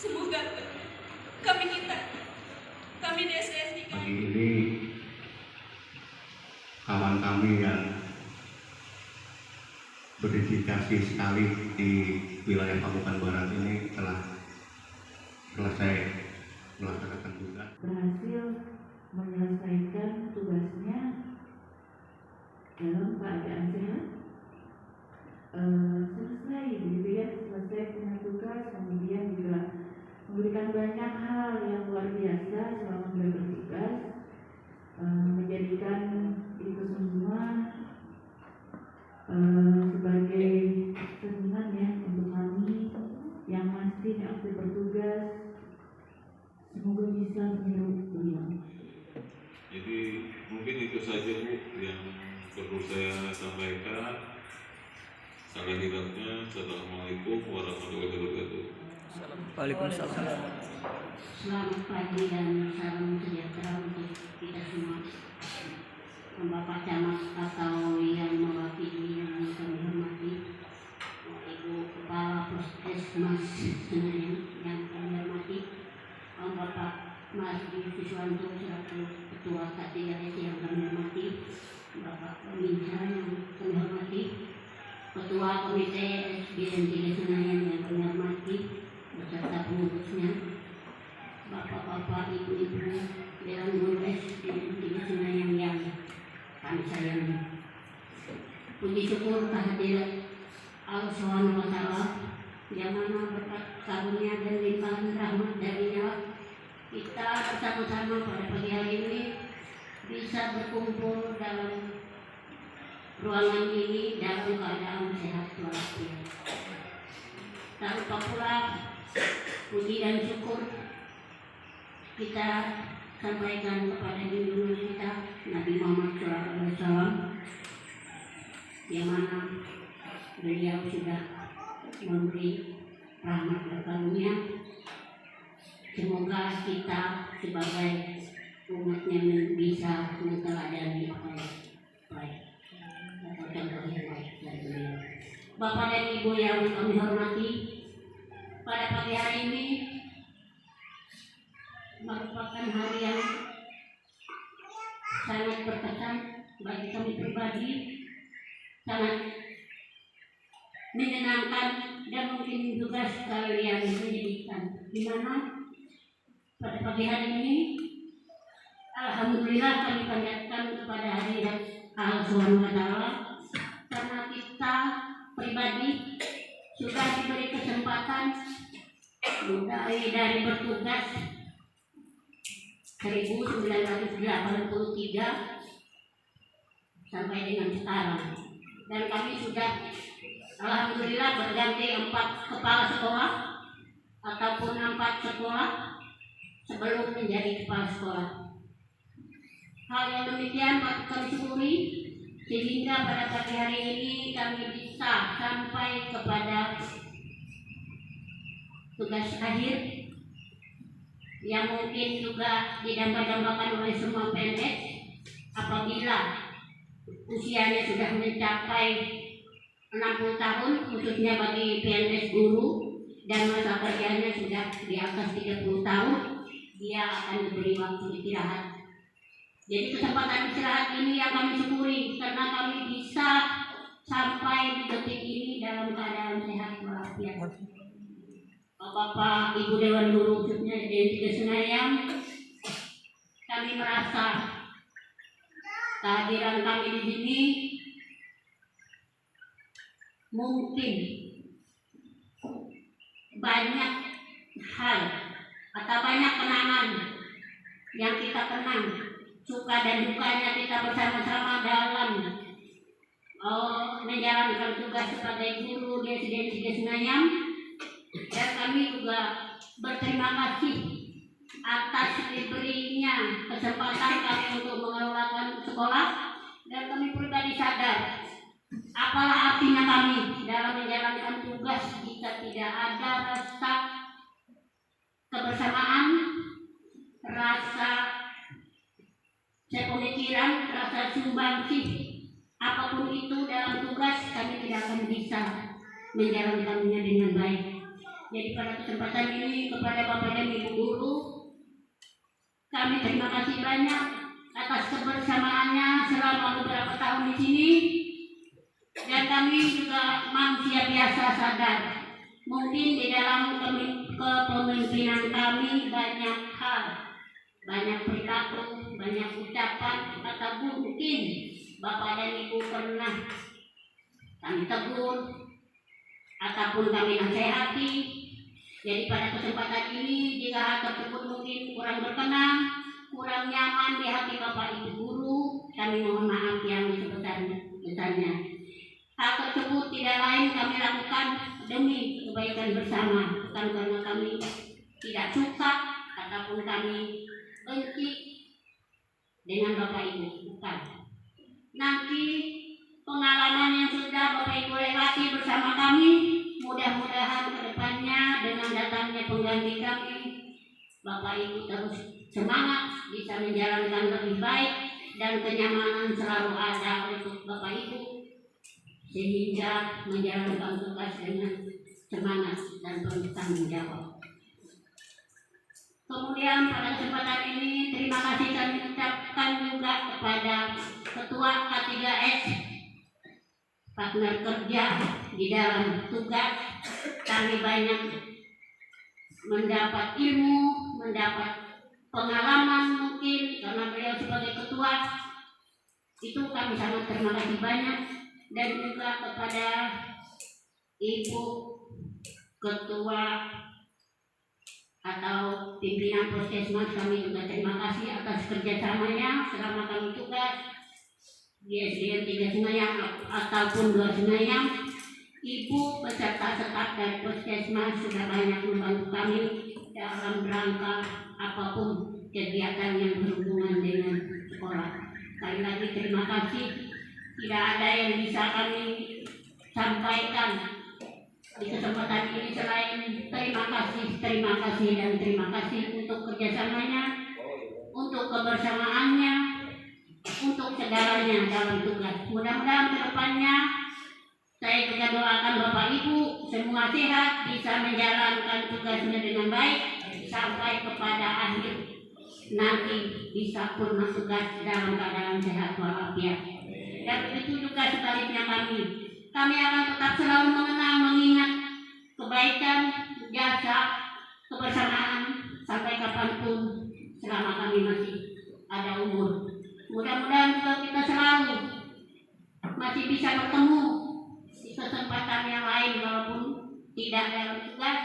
Semoga kami DSSI pagi ini kawan kami yang berdedikasi sekali di wilayah Pamukan Barat ini telah selesai melaksanakan tugas, berhasil menyelesaikan tugasnya dalam keadaan sehat, selesai gitu ya, selesai punya tugas, kemudian juga memberikan banyak hal yang luar biasa selama beliau bertugas, menjadikan itu semua sebagai seniman ya untuk kami yang masih aktif bertugas. Semoga bisa meniru beliau. Jadi mungkin itu saja Bu yang perlu saya sampaikan. Salah hilangnya, Assalamualaikum warahmatullahi wabarakatuh. Waalaikumsalam. Selamat pagi dan salam sejahtera untuk kita semua. Bapak Camat atau yang mewakili yang kami hormati, Ibu Kepala Puskesmas Senayan yang kami hormati, Bapak Mas Siswanto selaku Ketua KTRS yang kami hormati, Bapak Peminca yang kami hormati, Ketua Komite SBN 3 Senayan yang kami hormati beserta pengurusnya, Bapak-bapak, ibu-ibu, Dewan Guru SBN 3 Senayan yang kami sayangi. Puji syukur kehadirat Allah Subhanahu wa Ta'ala yang mana berkat karunia dan limpahan rahmat darinya kita bersama-sama pada pagi hari ini bisa berkumpul dalam ruangan ini dalam keadaan sehat walafiat. Tak lupa pula puji dan syukur kita sampaikan kepada junjungan kita Nabi Muhammad SAW, yang mana beliau sudah memberi rahmat dan karunia. Semoga kita sebagai umatnya bisa meneladani apa yang baik atau contoh yang baik dari beliau. Bapak dan Ibu yang kami hormati, pada pagi hari ini merupakan hari yang sangat berkesan bagi kami pribadi, sangat menyenangkan dan mungkin juga sekali yang menyedihkan, di mana pada pagi hari ini alhamdulillah kami panjatkan kepada hadirat Allah Subhanahu wa Ta'ala karena kita pribadi sudah diberi kesempatan mulai dari bertugas 1983 sampai dengan sekarang, dan kami sudah alhamdulillah berganti 4 kepala sekolah ataupun 4 sekolah sebelum menjadi kepala sekolah. Hal yang demikian patut kami syukuri sehingga pada pagi hari ini kami bisa sampai kepada tugas akhir yang mungkin juga didambakan oleh semua PNS apabila usianya sudah mencapai 60 tahun, khususnya bagi PNS guru, dan masa kerjanya sudah di atas 30 tahun, dia akan diberi waktu istirahat. Jadi kesempatan istirahat ini yang kami syukuri karena kami bisa sampai di detik ini dalam keadaan sehat walafiat. Bapak Ibu Dewan Guru khususnya di Senayan, kami merasa kehadiran kami di sini mungkin banyak hal atau banyak kenangan yang kita kenang, suka dan dukanya kita bersama-sama dalam menjalankan tugas sebagai guru di SDN 3 Senayan. Dan kami juga berterima kasih atas diberinya kesempatan kami untuk mengelolakan sekolah, dan kami pribadi sadar apalah artinya kami dalam menjalankan tugas jika tidak ada rasa kebersamaan, rasa sepemikiran, rasa sumbangsih apapun itu dalam tugas, kami tidak akan bisa menjalankannya dengan baik. Jadi pada kesempatan ini kepada Bapak dan Ibu guru, kami terima kasih banyak atas kebersamaannya selama beberapa tahun di sini. Dan kami juga manusia biasa sadar, mungkin di dalam kepemimpinan kami banyak hal, banyak perilaku, banyak ucapan, atau mungkin Bapak dan Ibu pernah kami tegur ataupun kami nasihati. Jadi pada kesempatan ini, jika hal tersebut mungkin kurang berkenan, kurang nyaman di hati Bapak Ibu guru, kami mohon maaf yang sebesar-besarnya. Hal tersebut tidak lain kami lakukan demi kebaikan bersama, bukan karena kami tidak suka ataupun kami benci dengan Bapak Ibu, bukan. Nanti pengalaman yang sudah Bapak Ibu lewati bersama kami, mudah-mudahan kedepannya dengan datangnya pengganti kami, Bapak Ibu terus semangat bisa menjalankan lebih baik dan kenyamanan selalu ada untuk Bapak Ibu, sehingga menjalankan tugas dengan semangat dan bertanggung jawab. Kemudian pada kesempatan ini terima kasih kami ucapkan juga kepada Ketua K3S, partner kerja di dalam tugas. Kami banyak mendapat ilmu, mendapat pengalaman mungkin karena beliau sebagai ketua. Itu kami sangat terima kasih banyak. Dan juga kepada Ibu Ketua atau pimpinan Puskesmas, kami juga terima kasih atas kerjasamanya selama kami tugas di SDN 3 Senayang ataupun 2 Senayang. Ibu beserta staf dari Puskesmas sudah banyak membantu kami dalam rangka apapun kegiatan yang berhubungan dengan sekolah. Sekali lagi terima kasih. Tidak ada yang bisa kami sampaikan di kesempatan ini selain terima kasih dan terima kasih untuk kerjasamanya, untuk kebersamaannya, untuk segalanya dalam tugas. Mudah-mudahan kedepannya saya juga doakan Bapak Ibu semua sehat, bisa menjalankan tugasnya dengan baik sampai kepada akhir nanti bisa purna tugas dalam keadaan sehat walafiat. Dan begitu juga sebaliknya kami akan tetap selalu mengingat kebaikan, jasa, kebersamaan sampai kapanpun selama kami masih ada umur. Mudah-mudahan juga kita selalu masih bisa bertemu di kesempatan yang lain walaupun tidak dalam tugas,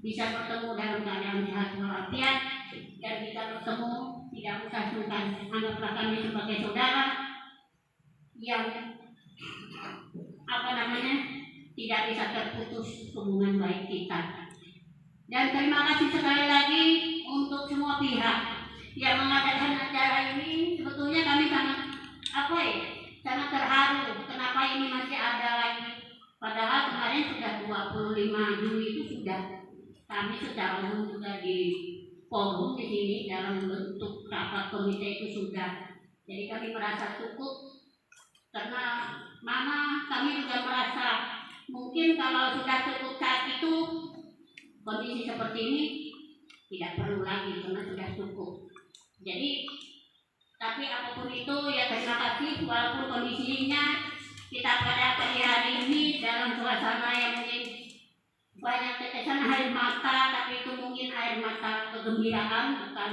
bisa bertemu dalam keadaan sehat walafiat dan bisa bertemu tidak usah sungkan. Anggaplah kami sebagai saudara yang tidak bisa terputus hubungan baik kita. Dan terima kasih sekali lagi untuk semua pihak yang mengadakan acara ini. Sebetulnya kami sangat terharu. Kenapa ini masih ada lagi? Padahal kemarin sudah 25 Juli itu sudah kami secara umum juga di forum di sini dalam bentuk rapat komite itu sudah. Jadi kami merasa cukup. Karena kami juga merasa mungkin kalau sudah cukup saat itu kondisi seperti ini tidak perlu lagi karena sudah cukup. Jadi tapi apapun itu ya terima kasih walaupun kondisinya kita pada pagi hari ini dalam suasana yang mungkin banyak tetesan air mata, tapi itu mungkin air mata kegembiraan, bukan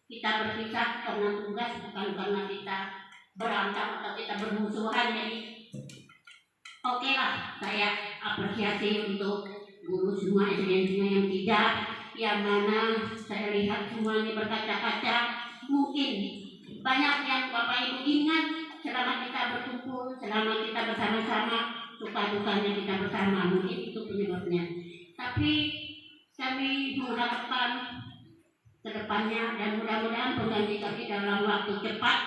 kita berpisah karena tugas, bukan karena kita berantem atau kita bermusuhan. Jadi oke lah, saya apresiasi untuk guru semua SDN yang tidak, yang mana saya lihat semuanya berkaca-kaca. Mungkin banyak yang Bapak Ibu ingat selama kita berkumpul, selama kita bersama-sama, suka-dukanya kita bersama, mungkin itu penyebabnya. Tapi kami mengharapkan kedepannya dan mudah-mudahan pengganti kami dalam waktu cepat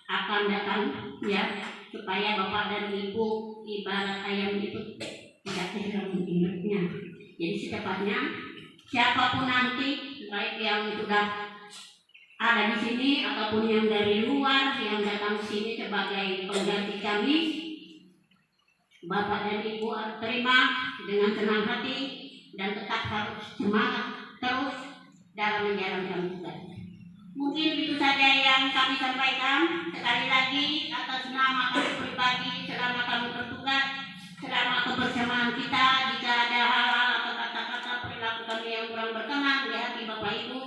akan datang ya, supaya Bapak dan Ibu ibarat ayam itu tidak segera mengingatnya. Jadi secepatnya siapapun nanti, baik yang sudah ada di sini ataupun yang dari luar yang datang ke sini sebagai pengganti kami, Bapak dan Ibu terima dengan senang hati dan tetap harus semangat terus dalam menjalankan tugas. Mungkin itu saja yang kami sampaikan. Sekali lagi atas nama kami pribadi, selama kami bertugas, selama kebersamaan kita, jika ada hal-hal atau kata-kata perilaku kami yang kurang berkenan di hati Bapak Ibu,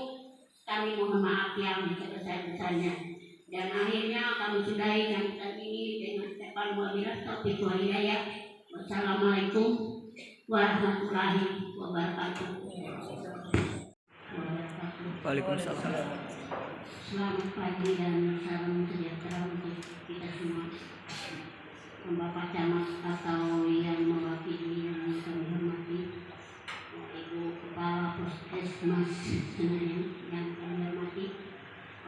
kami mohon maaf yang sebesar-besarnya. Dan akhirnya kami sudahi sambutan ini dengan ucapan wabillahi taufiq wal hidayah. Wassalamualaikum warahmatullahi wabarakatuh. Waalaikumsalam. Selamat pagi dan salam sejahtera untuk kita semua. Bapak Camat atau yang mewakili yang kami hormati, Ibu Kepala Puskesmas Senayan yang kami hormati,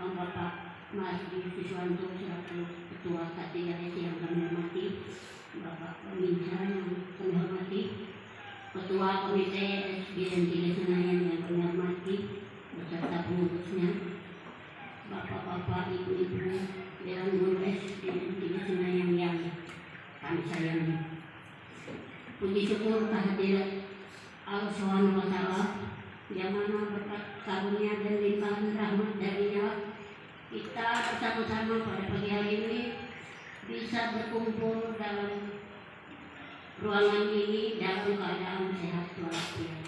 Bapak Mas Siswanto selaku Ketua K3S yang kami hormati, Bapak Peminsa yang kami hormati, Ketua Komite SDN 3 Senayan yang kami hormati beserta pengurusnya, Bapak-bapak, ibu-ibu, Dewan Guru SDN 3 Senayan yang kami sayangi. Puji syukur kehadirat Allah Subhanahu wa Ta'ala, yang mana berkat karunia dan limpahan rahmat darinya kita bersama-sama pada pagi hari ini bisa berkumpul dalam ruangan ini dalam keadaan sehat walafiat.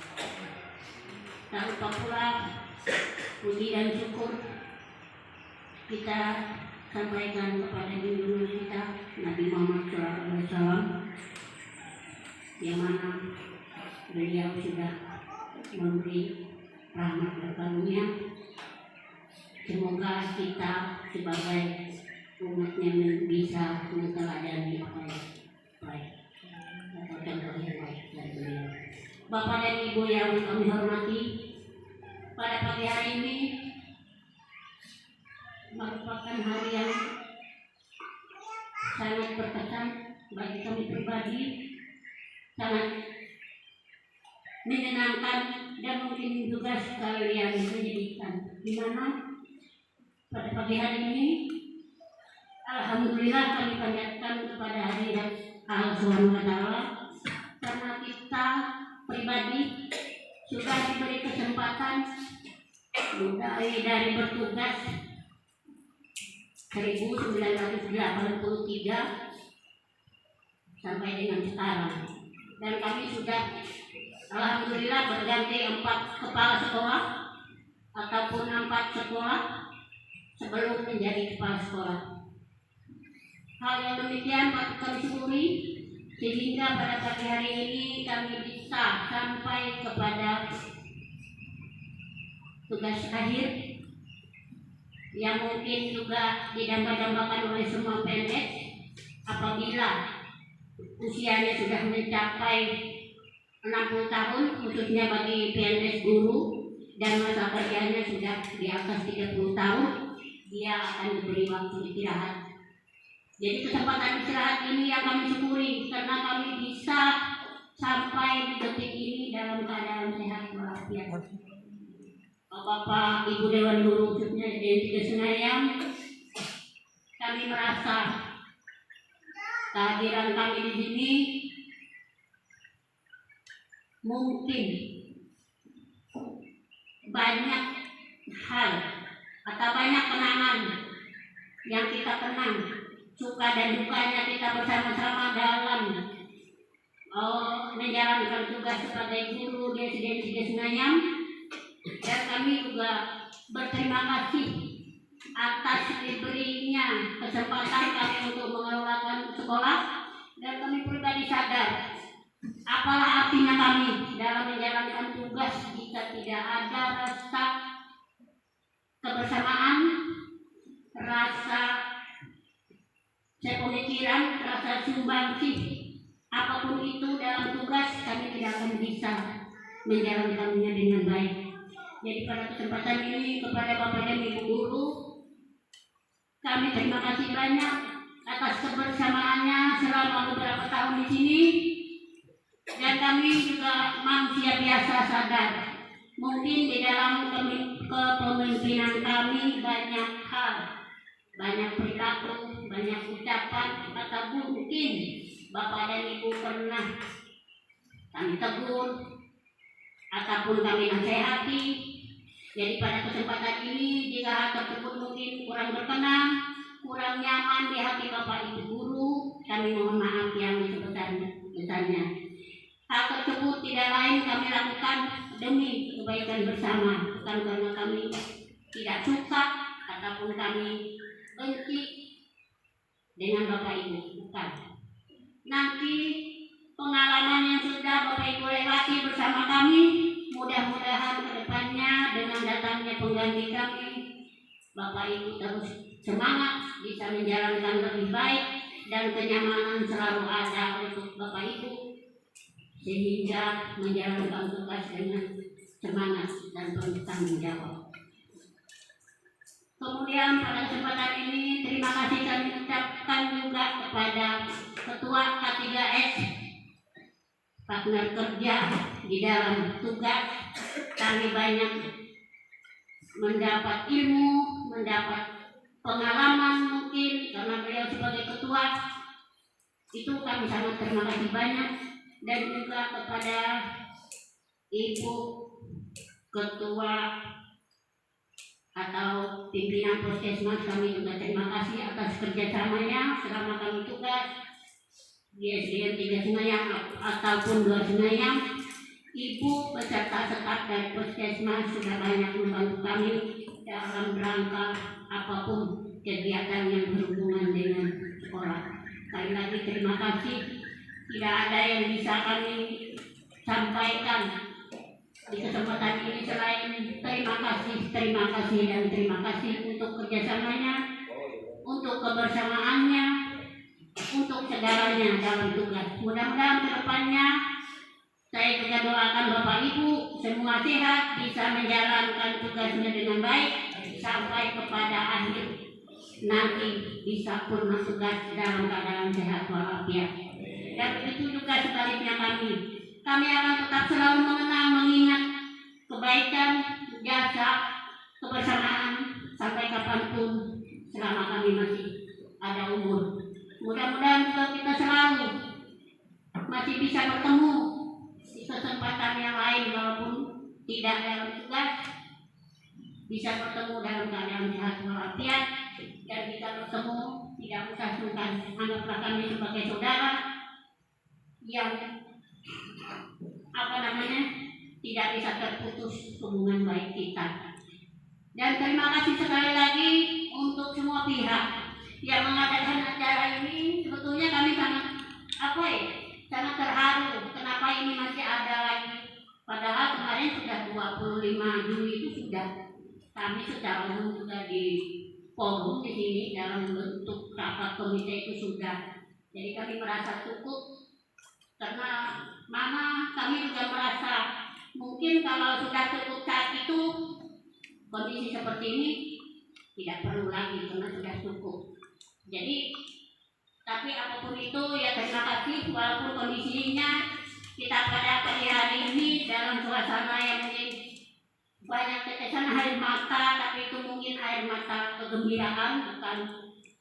Tak lupa pula puji dan syukur kita sampaikan kepada junjungan kita Nabi Muhammad SAW, yang mana beliau sudah memberi rahmat dan karunia. Semoga kita sebagai umatnya bisa meneladani apa yang baik atau contoh yang baik dari beliau. Bapak dan Ibu yang kami hormati, pada pagi hari ini merupakan hari yang sangat berkesan bagi kami pribadi, sangat menyenangkan dan mungkin juga sekali yang menyedihkan, di mana pada pagi hari ini alhamdulillah kami panjatkan kepada hadirat Allah Subhanahu wa Ta'ala, karena kita pribadi sudah diberi kesempatan mulai dari bertugas 1983 sampai dengan sekarang, dan kami sudah alhamdulillah berganti 4 kepala sekolah ataupun 4 sekolah sebelum menjadi kepala sekolah. Hal yang demikian patut kami syukuri, sehingga pada pagi hari ini kami bisa sampai kepada tugas akhir yang mungkin juga didamba-dambakan oleh semua PNS apabila usianya sudah mencapai 60 tahun, khususnya bagi PNS guru, dan masa kerjanya sudah di atas 30 tahun, dia akan diberi waktu istirahat. Jadi kesempatan istirahat ini yang kami syukuri, karena kami bisa sampai di detik ini dalam keadaan sehat walafiat. Bapak Ibu Dewan Guru khususnya SDN 3 Senayan, kami merasa kehadiran kami di sini mungkin banyak hal atau banyak kenangan yang kita kenang, suka dan dukanya kita bersama-sama dalam menjalankan tugas sebagai guru di SDN 3 Senayan. Dan kami juga berterima kasih atas diberinya kesempatan kami untuk mengelolakan sekolah, dan kami pribadi sadar apalah artinya kami dalam menjalankan tugas jika tidak ada rasa kebersamaan, rasa sepemikiran, rasa sumbangsih apapun itu dalam tugas, kami tidak akan bisa menjalankannya dengan baik. Jadi pada kesempatan ini kepada Bapak dan Ibu Guru, kami terima kasih banyak atas kebersamaannya selama beberapa tahun di sini, dan kami juga manusia biasa sadar mungkin di dalam kepemimpinan kami banyak hal, banyak perilaku, banyak ucapan, atau mungkin Bapak dan Ibu pernah kami tegur, ataupun kami nasihati. Jadi pada kesempatan ini jika hal tersebut mungkin kurang berkenan, kurang nyaman di hati Bapak Ibu guru, kami mohon maaf yang sebesar-besarnya. Hal tersebut tidak lain kami lakukan demi kebaikan bersama, bukan karena kami tidak suka ataupun kami benci dengan Bapak Ibu, bukan. Nanti pengalaman yang sudah Bapak Ibu lewati bersama kami, mudah-mudahan kedepannya dengan datangnya pengganti kami, Bapak Ibu terus semangat bisa menjalankan lebih baik dan kenyamanan selalu ada untuk Bapak Ibu sehingga menjalankan tugas dengan semangat dan bertanggung jawab. Kemudian pada kesempatan ini terima kasih kami ucapkan juga kepada Ketua K3S partner kerja di dalam tugas. Kami banyak mendapat ilmu, mendapat pengalaman mungkin karena beliau sebagai ketua. Itu kami sangat terima kasih banyak. Dan juga kepada Ibu Ketua atau pimpinan Puskesmas, kami juga terima kasih atas kerjasamanya selama kami tugas di SDN 3 Senayang ataupun 2 Senayang. Ibu beserta staf dari Puskesmas sudah banyak membantu kami dalam rangka apapun kegiatan yang berhubungan dengan sekolah. Sekali lagi terima kasih. Tidak ada yang bisa kami sampaikan di kesempatan ini selain terima kasih dan terima kasih untuk kerjasamanya, untuk kebersamaannya, untuk segalanya dalam tugas. Mudah-mudahan kedepannya saya juga doakan Bapak Ibu semua sehat, bisa menjalankan tugasnya dengan baik sampai kepada akhir nanti bisa purna tugas dalam keadaan sehat walafiat. Dan begitu juga sebaliknya kami akan tetap selalu mengenang, mengingat kebaikan, jasa, kebersamaan sampai kapanpun selama kami masih ada umur. Mudah-mudahan juga kita selalu masih bisa bertemu di kesempatan yang lain walaupun tidak dalam tugas, bisa bertemu dalam keadaan sehat walafiat dan bisa bertemu tidak usah sungkan. Anggaplah kami sebagai saudara yang tidak bisa terputus hubungan baik kita. Dan terima kasih sekali lagi untuk semua pihak yang mengadakan acara ini. Sebetulnya kami sangat terharu. Kenapa ini masih ada lagi? Padahal kemarin sudah 25 Juli itu sudah kami secara umum juga di forum di sini dalam bentuk rapat komite itu sudah. Jadi kami merasa cukup. Karena kami juga merasa mungkin kalau sudah cukup saat itu kondisi seperti ini tidak perlu lagi karena sudah cukup. Jadi tapi apapun itu ya terima kasih walaupun kondisinya kita pada pagi hari ini dalam suasana yang mungkin banyak tetesan air mata, tapi itu mungkin air mata kegembiraan, bukan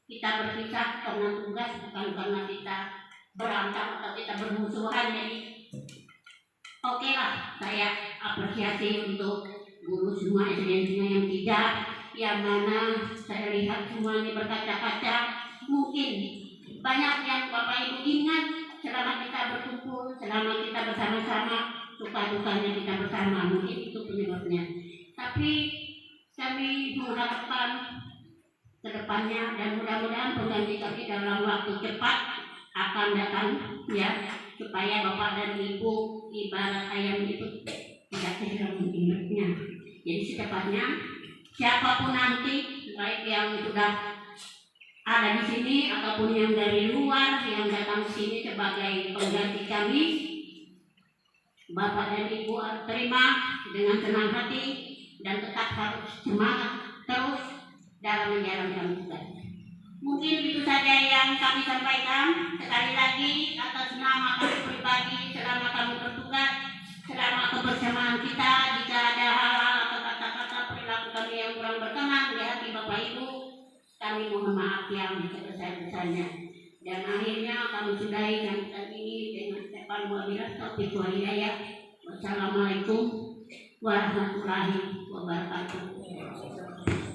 kita berpisah karena tugas, bukan karena kita berantem atau kita bermusuhan. Jadi oke lah, saya apresiasi untuk guru semua SDN yang tidak, yang mana saya lihat semuanya berkaca-kaca. Mungkin banyak yang Bapak Ibu ingat selama kita berkumpul, selama kita bersama-sama, suka dukanya kita bersama, mungkin itu penyebabnya. Tapi kami mengharapkan ke depannya dan mudah-mudahan pengganti kami dalam waktu cepat akan datang ya, supaya Bapak dan Ibu ibarat ayam itu tidak kehilangan ingatnya. Jadi secepatnya siapapun nanti, baik yang sudah ada di sini ataupun yang dari luar yang datang ke sini sebagai pengganti kami, Bapak dan Ibu harus terima dengan senang hati dan tetap harus semangat terus dalam menjalankan tugas. Mungkin itu saja yang kami sampaikan. Sekali lagi atas nama kami pribadi selama kami bertugas, selama kebersamaan kita, jika ada hal-hal atau kata-kata perilaku kami yang kurang berkenan di hati Bapak Ibu, kami mohon maaf yang sebesar-besarnya. Dan akhirnya kami sudahi sambutan ini dengan ucapan wabillahi taufiq wal hidayah. Wassalamualaikum warahmatullahi wabarakatuh.